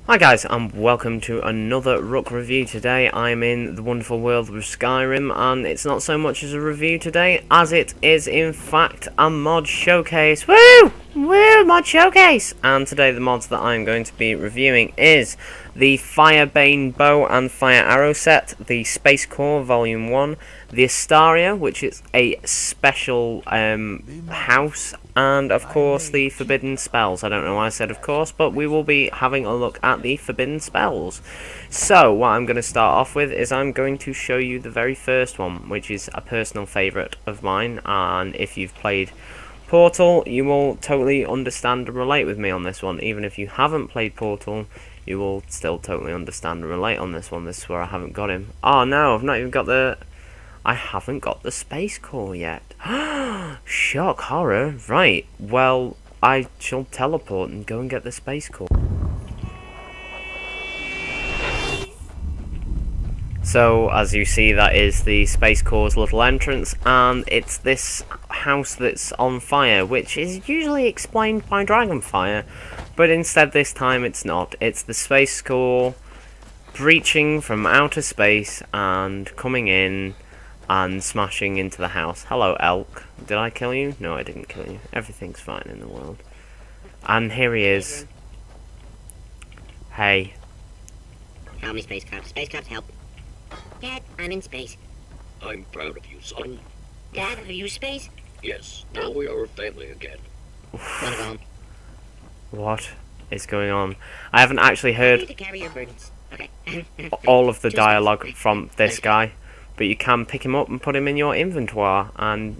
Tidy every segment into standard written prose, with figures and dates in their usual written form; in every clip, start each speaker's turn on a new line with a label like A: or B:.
A: Hi guys, and welcome to another Rook review. Today I'm in the wonderful world of Skyrim, and it's not so much as a review today as it is in fact a mod showcase. Woo! Woo! Mod showcase! And today the mods that I'm going to be reviewing is the Firebane Bow and Fire Arrow set, the Space Core Volume 1, the Astaria, which is a special house, and of course the Forbidden Spells. I don't know why I said of course, but we will be having a look at the Forbidden Spells. So what I'm going to start off with is I'm going to show you the very first one, which is a personal favourite of mine, and if you've played Portal, you will totally understand and relate with me on this one. Even if you haven't played Portal, you will still totally understand and relate on this one. This is where I haven't got him. Oh no, I've not even got the... I haven't got the Space Core yet. Shock horror. Right, well, I shall teleport and go and get the Space Core. So, as you see, that is the Space Core's little entrance, and it's this house that's on fire, which is usually explained by Dragonfire, but instead this time it's not. It's the Space Core breaching from outer space and coming in and smashing into the house. Hello, elk. Did I kill you? No, I didn't kill you. Everything's fine in the world. And here he is. Hey.
B: Help me, Spacecraft. Spacecraft, help. Dad, I'm in space.
C: I'm proud of you, son.
B: Dad, are you space?
C: Yes, now we are a family again.
B: Wanna go home?
A: What is going on? I haven't actually heard
B: To carry your burdens. Okay.
A: all of the dialogue from this guy, but you can pick him up and put him in your inventory, and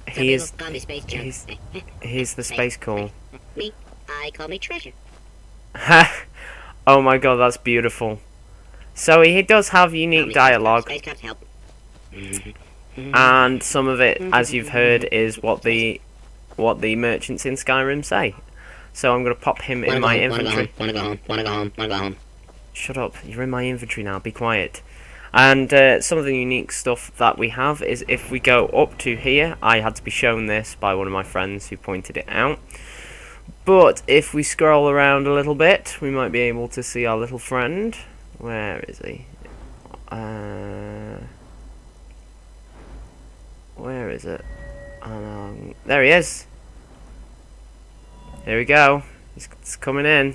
A: he's the Space Core.
B: Me, I call me Treasure.
A: Oh my god, that's beautiful. So he does have unique dialogue,
B: Spacecraft, help.
A: and some of it, as you've heard, is what the merchants in Skyrim say. So I'm gonna pop him in my inventory.
B: Wanna go home.
A: Shut up! You're in my inventory now. Be quiet. And some of the unique stuff that we have is if we go up to here. I had to be shown this by one of my friends who pointed it out. But if we scroll around a little bit, we might be able to see our little friend. Where is he? Where is it? There he is. Here we go. He's coming in.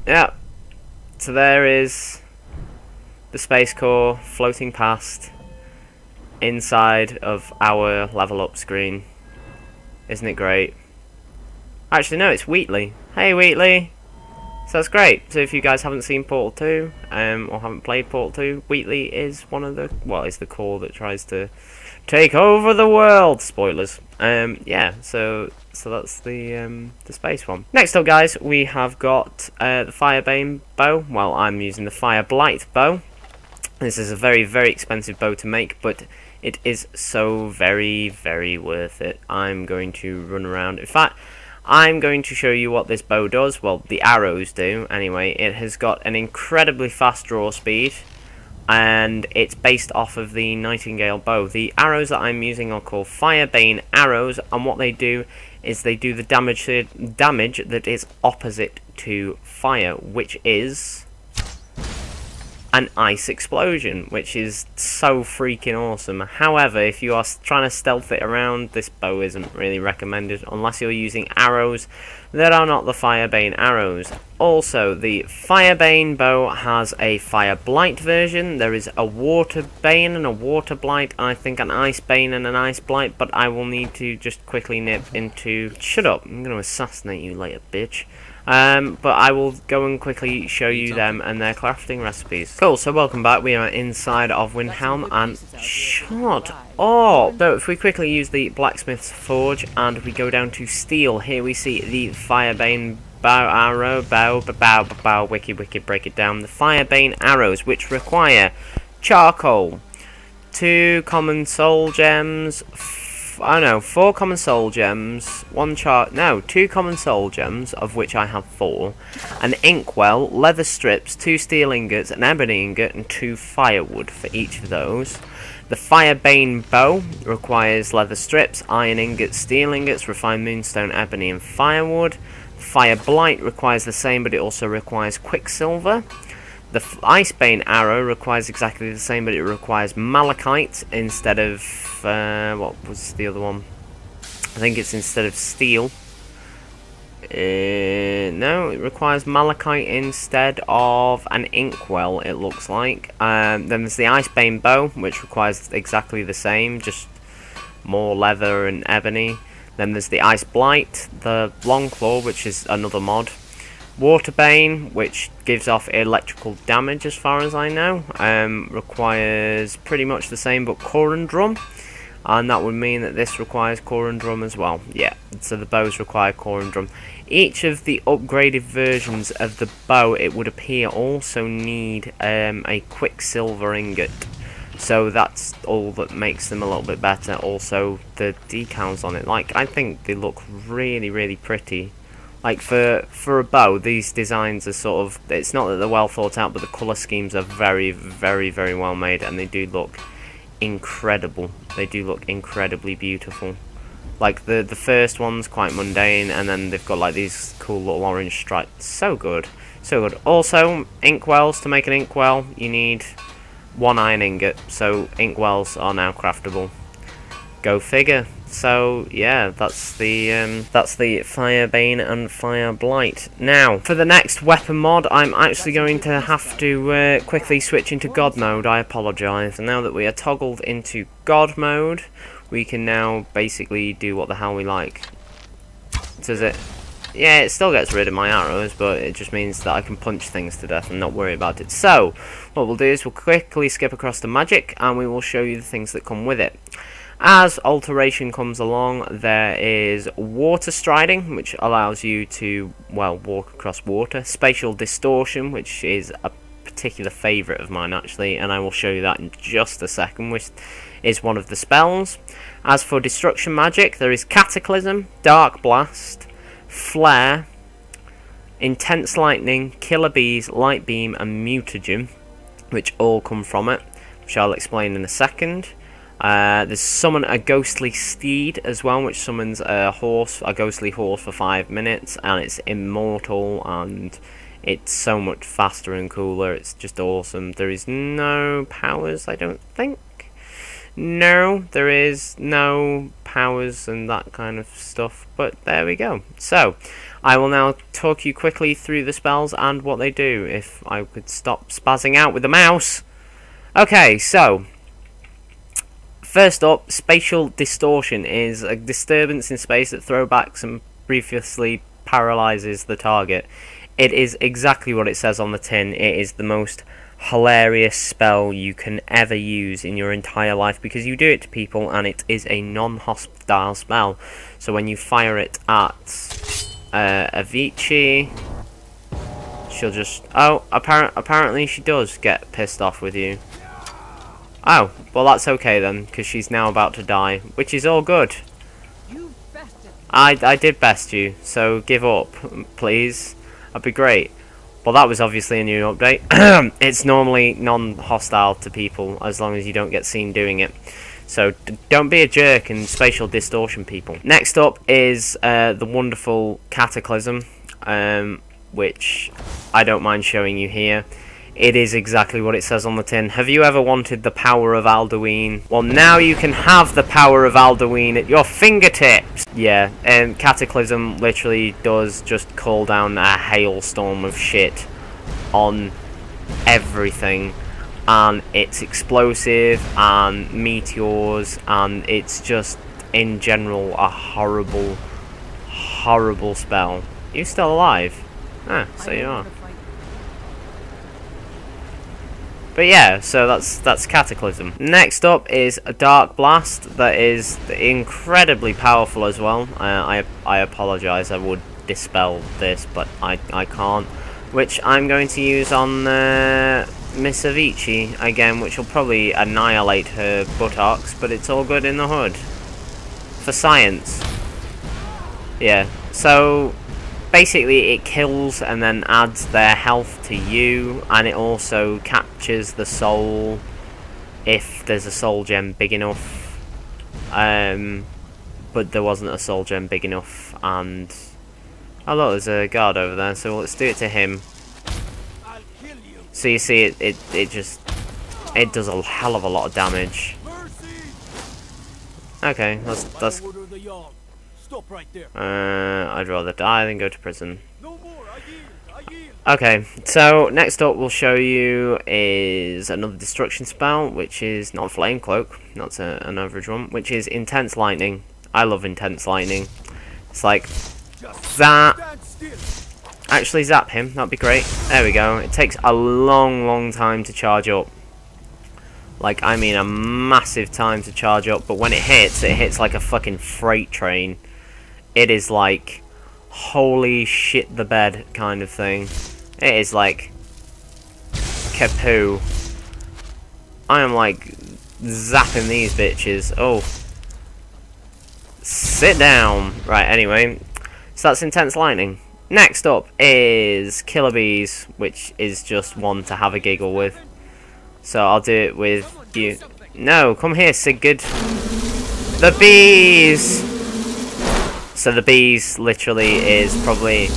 A: Yeah. So there is the Space Core floating past inside of our level up screen. Isn't it great? Actually, no, it's Wheatley. Hey, Wheatley. So that's great. So if you guys haven't seen Portal 2, or haven't played Portal 2, Wheatley is one of the, well, is the core that tries to take over the world. Spoilers. Yeah. So that's the space one. Next up, guys, we have got the Firebane Bow. Well, I'm using the Fire Blight Bow. This is a very, very expensive bow to make, but it is so very, very worth it. I'm going to run around. In fact, I'm going to show you what this bow does. Well, the arrows do, anyway. It has got an incredibly fast draw speed, and it's based off of the Nightingale bow. The arrows that I'm using are called Firebane arrows, and what they do is they do the damage that is opposite to fire, which is an ice explosion, which is so freaking awesome. However, if you are trying to stealth it around, this bow isn't really recommended unless you're using arrows that are not the Firebane arrows. Also, the Firebane bow has a Fire Blight version. There is a Water Bane and a Water Blight, and I think an Ice Bane and an Ice Blight, but I will need to just quickly nip into... Shut up, I'm going to assassinate you later, bitch. But I will go and quickly show you them and their crafting recipes. Cool, so welcome back. We are inside of Windhelm, and shut up! So if we quickly use the Blacksmith's Forge and we go down to Steel, here we see the Firebane wicked, break it down. The Firebane arrows, which require charcoal, 2 common soul gems, 4 common soul gems, 2 common soul gems, of which I have 4, an inkwell, leather strips, 2 steel ingots, an ebony ingot, and 2 firewood for each of those. The Firebane Bow requires leather strips, iron ingots, steel ingots, refined moonstone, ebony and firewood. The Fire Blight requires the same, but it also requires quicksilver. The Icebane Arrow requires exactly the same, but it requires malachite instead of... what was the other one? I think it's instead of steel. No, it requires malachite instead of an inkwell, it looks like. Then there's the Icebane Bow, which requires exactly the same, just more leather and ebony. Then there's the Ice Blight, the Longclaw, which is another mod. Waterbane, which gives off electrical damage as far as I know, requires pretty much the same but Corundrum. And that would mean that this requires Corundrum as well. Yeah, so the bows require Corundrum. Each of the upgraded versions of the bow, it would appear, also need a quicksilver ingot. So that's all that makes them a little bit better. Also, the decals on it, like, I think they look really, really pretty. Like, for a bow, these designs are sort of, it's not that they're well thought out, but the colour schemes are very, very, very well made, and they do look incredible. They do look incredibly beautiful. Like the first one's quite mundane, and then they've got like these cool little orange stripes. So good, so good. Also, inkwells. To make an inkwell, you need 1 iron ingot. So inkwells are now craftable. Go figure. So yeah, that's the Firebane and Fire Blight. Now, for the next weapon mod, I'm actually going to have to quickly switch into God mode. I apologise. And now that we are toggled into God mode, we can now basically do what the hell we like. Does it? Yeah, it still gets rid of my arrows, but it just means that I can punch things to death and not worry about it. So, what we'll do is we'll quickly skip across the magic, and we will show you the things that come with it. As alteration comes along, there is water striding, which allows you to, well, walk across water. Spatial distortion, which is a particular favourite of mine actually, and I will show you that in just a second, which is one of the spells. As for destruction magic, there is Cataclysm, Dark Blast, Flare, Intense Lightning, Killer Bees, Light Beam and Mutagen, which all come from it, which I'll explain in a second. There's Summon a Ghostly Steed as well, which summons a ghostly horse for 5 minutes, and it's immortal, and it's so much faster and cooler. It's just awesome. There is no powers, I don't think. No, there is no powers and that kind of stuff, but there we go. So, I will now talk you quickly through the spells and what they do, if I could stop spazzing out with the mouse. Okay, so first up, Spatial Distortion is a disturbance in space that throwbacks and previously paralyzes the target. It is exactly what it says on the tin. It is the most hilarious spell you can ever use in your entire life, because you do it to people and it is a non-hostile spell. So when you fire it at Avicii, she'll just... oh, apparently she does get pissed off with you. Oh, well that's okay then, because she's now about to die, which is all good. I did best you, so give up, please. That'd be great. Well, that was obviously a new update. It's normally non-hostile to people, as long as you don't get seen doing it. So, don't be a jerk and spatial distortion people. Next up is the wonderful Cataclysm, which I don't mind showing you here. It is exactly what it says on the tin. Have you ever wanted the power of Alduin? Well, now you can have the power of Alduin at your fingertips! Yeah, Cataclysm literally does just call down a hailstorm of shit on everything. And it's explosive, and meteors, and it's just, in general, a horrible, horrible spell. You still alive? Ah, so you are. But yeah, so that's Cataclysm. Next up is a Dark Blast that is incredibly powerful as well. I apologise, I would dispel this, but I can't. Which I'm going to use on Miss Avicii again, which will probably annihilate her buttocks, but it's all good in the hood. For science. Yeah, so basically it kills and then adds their health to you, and it also captures the soul if there's a soul gem big enough. But there wasn't a soul gem big enough, and oh look, there's a guard over there, so let's do it to him. So you see it just does a hell of a lot of damage. Okay, that's I'd rather die than go to prison. Okay, so next up we'll show you is another destruction spell, which is not Flame Cloak, not an average one, which is Intense Lightning. I love Intense Lightning. It's like that. Actually zap him, that'd be great. There we go. It takes a long time to charge up. Like, I mean a massive time to charge up, but when it hits like a fucking freight train. It is like holy shit the bed kind of thing. It is like kapoo. I am like zapping these bitches. Oh. Sit down. Right, anyway. So that's Intense Lightning. Next up is Killer Bees, which is just one to have a giggle with. So I'll do it with you. No, come here, Sigurd. The bees! So the bees literally is probably...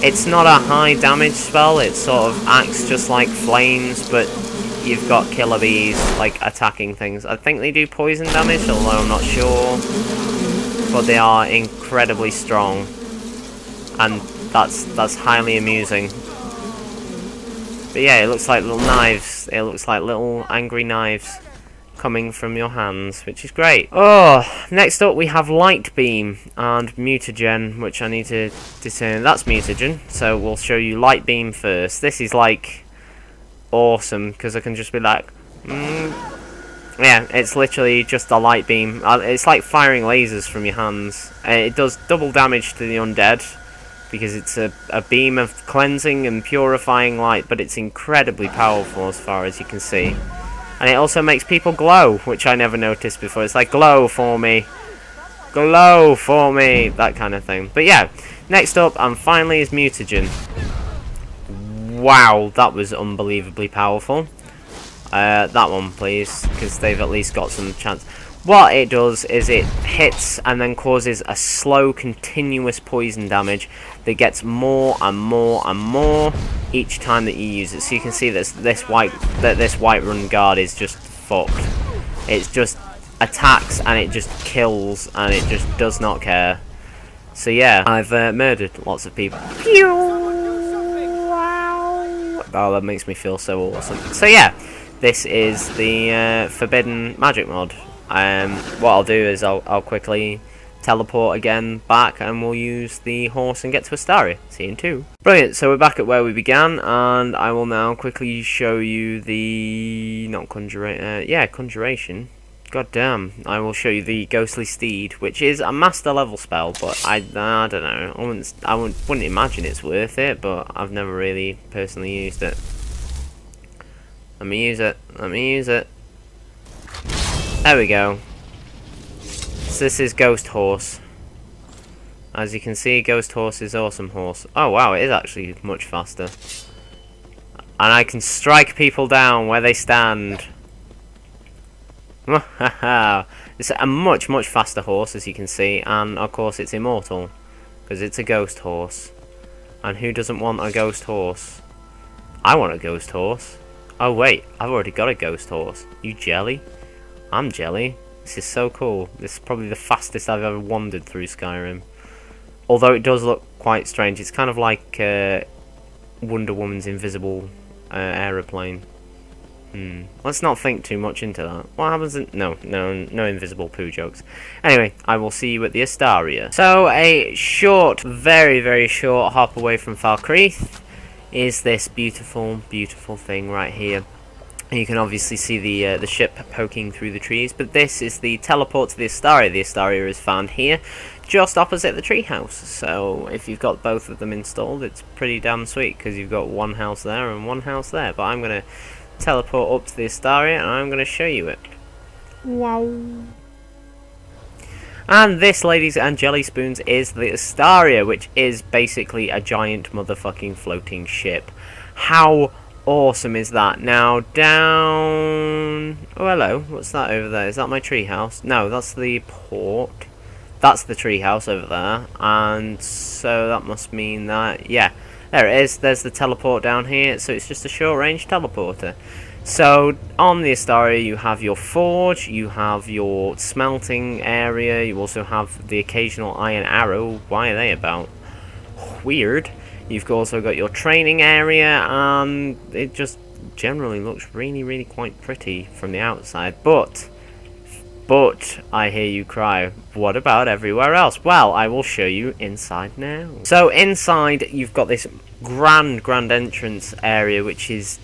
A: It's not a high damage spell, it sort of acts just like flames, but you've got killer bees like attacking things. I think they do poison damage, although I'm not sure. But they are incredibly strong. And that's highly amusing. But yeah, it looks like little knives. It looks like little angry knives coming from your hands, which is great. Oh, next up we have Light Beam and Mutagen, which I need to discern. That's Mutagen, so we'll show you Light Beam first. This is like awesome because I can just be like, yeah, it's literally just a light beam. It's like firing lasers from your hands. It does double damage to the undead because it's a beam of cleansing and purifying light, but it's incredibly powerful as far as you can see. And it also makes people glow, which I never noticed before. It's like, glow for me. Glow for me. That kind of thing. But yeah, next up and finally is Mutagen. Wow, that was unbelievably powerful. That one, please, because they've at least got some chance. What it does is it hits and then causes a slow, continuous poison damage that gets more and more and more each time that you use it. So you can see this white run guard is just fucked. It just attacks and it just kills and it just does not care. So yeah, I've murdered lots of people. Oh, that makes me feel so awesome. So yeah, this is the Forbidden Magic mod. What I'll do is I'll quickly teleport again back and we'll use the horse and get to Astaria. See you in 2. Brilliant, so we're back at where we began and I will now quickly show you the... Conjuration. God damn, I will show you the Ghostly Steed, which is a master level spell, but I don't know. I wouldn't imagine it's worth it, but I've never really personally used it. Let me use it. Let me use it. There we go. So this is Ghost Horse. As you can see, Ghost Horse is awesome horse. Oh wow, it is actually much faster. And I can strike people down where they stand. It's a much faster horse, as you can see, and of course it's immortal because it's a ghost horse. And who doesn't want a ghost horse? I want a ghost horse. Oh wait, I've already got a ghost horse. You jelly? I'm jelly. This is so cool. This is probably the fastest I've ever wandered through Skyrim. Although it does look quite strange. It's kind of like Wonder Woman's invisible aeroplane. Let's not think too much into that. What happens in... No invisible poo jokes. Anyway, I will see you at the Astaria. So, a short, very short hop away from Falkreath is this beautiful thing right here. You can obviously see the ship poking through the trees, but this is the teleport to the Astaria. The Astaria is found here, just opposite the treehouse. So if you've got both of them installed, it's pretty damn sweet, because you've got one house there and one house there. But I'm going to teleport up to the Astaria, and I'm going to show you it. Wow. And this, ladies and jelly spoons, is the Astaria, which is basically a giant motherfucking floating ship. How awesome is that? Now down... Oh, hello. What's that over there? Is that my treehouse? No, that's the port. That's the treehouse over there. And so that must mean that... Yeah, there it is. There's the teleport down here. So it's just a short-range teleporter. So on the Astaria you have your forge, you have your smelting area, you also have the occasional iron arrow. Why are they about? Weird. You've also got your training area, and it just generally looks really quite pretty from the outside. But I hear you cry, what about everywhere else? Well, I will show you inside now. So inside you've got this grand entrance area, which is...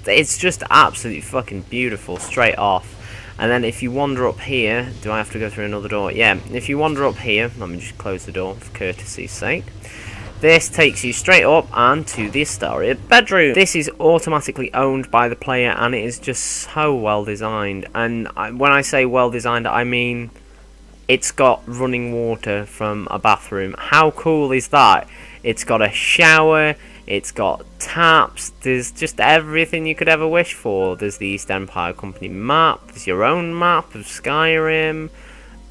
A: It's just absolutely fucking beautiful straight off. And then if you wander up here, do I have to go through another door? Yeah, if you wander up here, let me just close the door for courtesy's sake. This takes you straight up and to the Astaria bedroom. This is automatically owned by the player, and it is just so well designed. And when I say well designed, I mean it's got running water from a bathroom. How cool is that? It's got a shower, it's got taps, there's just everything you could ever wish for. There's the East Empire Company map, there's your own map of Skyrim,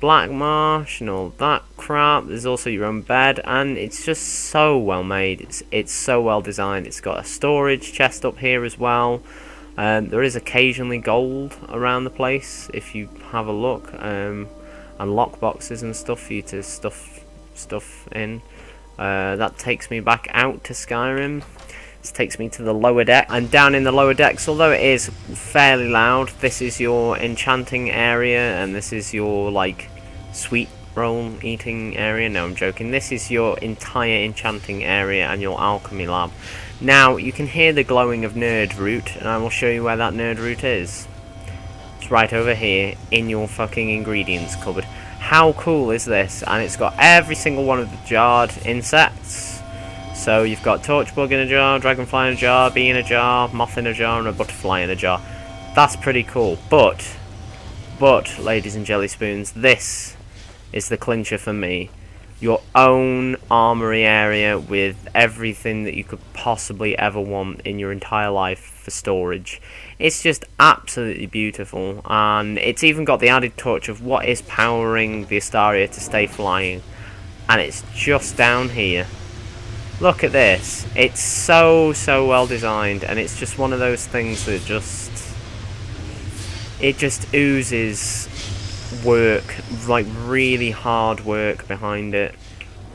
A: Black Marsh and all that crap. There's also your own bed, and it's just so well made. It's so well designed. It's got a storage chest up here as well. There is occasionally gold around the place if you have a look, and lock boxes and stuff for you to stuff stuff in. That takes me back out to Skyrim. This takes me to the lower deck, and down in the lower decks, although it is fairly loud, this is your enchanting area, and this is your like sweet roll eating area. No, I'm joking. This is your entire enchanting area and your alchemy lab. Now you can hear the glowing of nerd root, and I will show you where that nerd root is. It's right over here in your fucking ingredients cupboard. How cool is this? And it's got every single one of the jarred insects. So you've got torchbug in a jar, dragonfly in a jar, bee in a jar, moth in a jar, and a butterfly in a jar. That's pretty cool. But, ladies and jelly spoons, this is the clincher for me. Your own armory area with everything that you could possibly ever want in your entire life for storage. It's just absolutely beautiful, and it's even got the added touch of what is powering the Astaria to stay flying, and it's just down here. Look at this. It's so well designed, and it's just one of those things that it just oozes work, like really hard work behind it.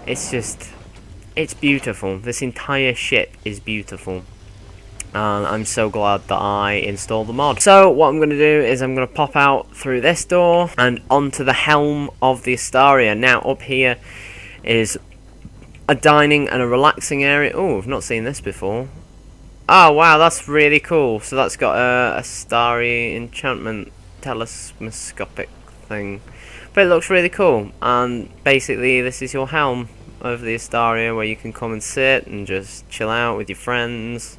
A: It's beautiful. This entire ship is beautiful, and I'm so glad that I installed the mod. So what I'm going to do is I'm going to pop out through this door and onto the helm of the Astaria. Now up here is a dining and a relaxing area. Oh, I've not seen this before. Oh wow, that's really cool. So that's got a starry enchantment telescopic thing, but it looks really cool. And basically this is your helm of the Astaria, where you can come and sit and just chill out with your friends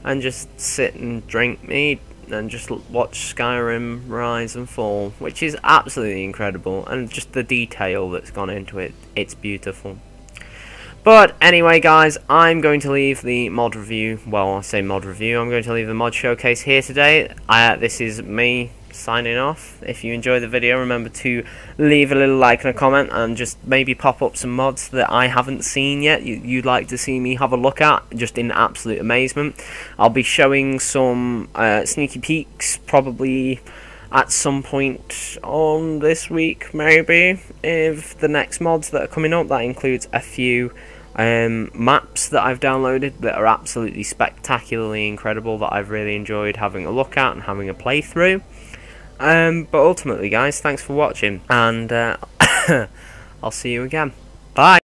A: and just sit and drink mead and just watch Skyrim rise and fall, which is absolutely incredible. And just the detail that's gone into it, it's beautiful. But anyway guys, I'm going to leave the mod review, well I say mod review, I'm going to leave the mod showcase here today. This is me signing off. If you enjoyed the video, remember to leave a little like and a comment, and just maybe pop up some mods that I haven't seen yet you'd like to see me have a look at, just in absolute amazement. I'll be showing some sneaky peeks probably at some point on this week, maybe, if the next mods that are coming up. That includes a few maps that I've downloaded that are absolutely spectacularly incredible, that I've really enjoyed having a look at and having a playthrough. But ultimately guys, thanks for watching, and I'll see you again. Bye!